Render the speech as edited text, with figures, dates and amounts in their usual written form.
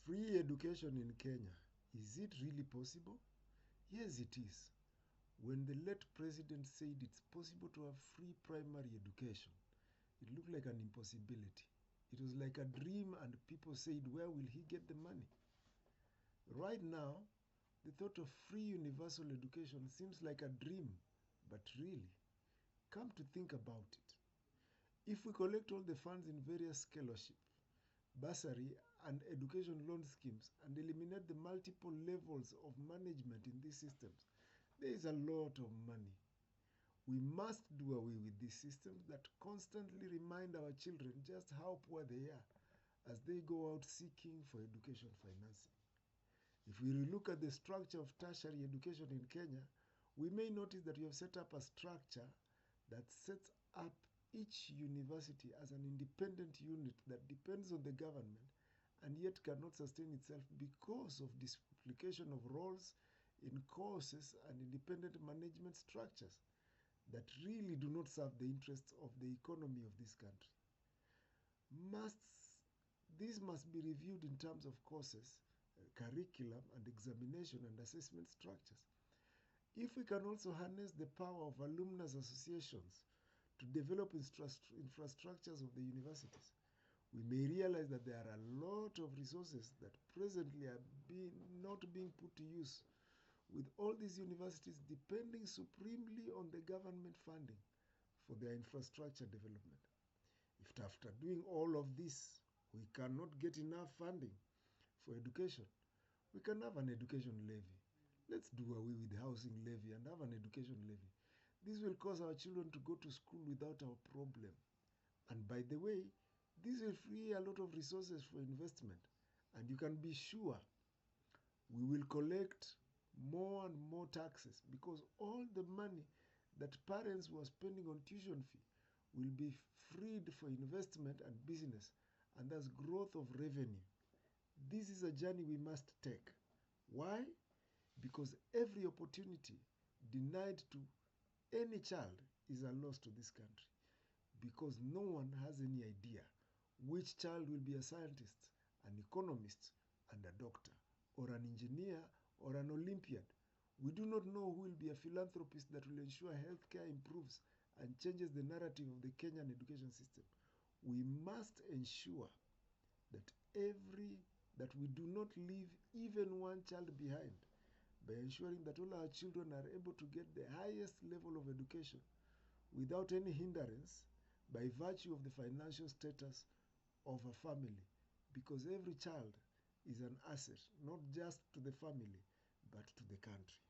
Free education in Kenya, is it really possible? Yes, it is. When the late president said it's possible to have free primary education, it looked like an impossibility. It was like a dream, and people said, where will he get the money? Right now, the thought of free universal education seems like a dream, but really, come to think about it. If we collect all the funds in various scholarship, bursary, and education loan schemes and eliminate the multiple levels of management in these systems, there is a lot of money. We must do away with these systems that constantly remind our children just how poor they are as they go out seeking for education financing. If we relook at the structure of tertiary education in Kenya, we may notice that we have set up a structure that sets up each university as an independent unit that depends on the government and yet cannot sustain itself because of duplication of roles in courses and independent management structures that really do not serve the interests of the economy of this country. This must be reviewed in terms of courses, curriculum, and examination and assessment structures. If we can also harness the power of alumni associations to develop infrastructures of the universities, we may realize that there are a lot of resources that presently are not being put to use, with all these universities depending supremely on the government funding for their infrastructure development. If after doing all of this, we cannot get enough funding for education, we can have an education levy. Let's do away with the housing levy and have an education levy. This will cause our children to go to school without a problem. And by the way, this will free a lot of resources for investment. And you can be sure we will collect more and more taxes because all the money that parents were spending on tuition fee will be freed for investment and business, and thus growth of revenue. This is a journey we must take. Why? Because every opportunity denied to any child is a loss to this country, because no one has any idea which child will be a scientist, an economist, and a doctor, or an engineer, or an Olympiad. We do not know who will be a philanthropist that will ensure healthcare improves and changes the narrative of the Kenyan education system. We must ensure that we do not leave even one child behind by ensuring that all our children are able to get the highest level of education without any hindrance by virtue of the financial status of a family, because every child is an asset, not just to the family, but to the country.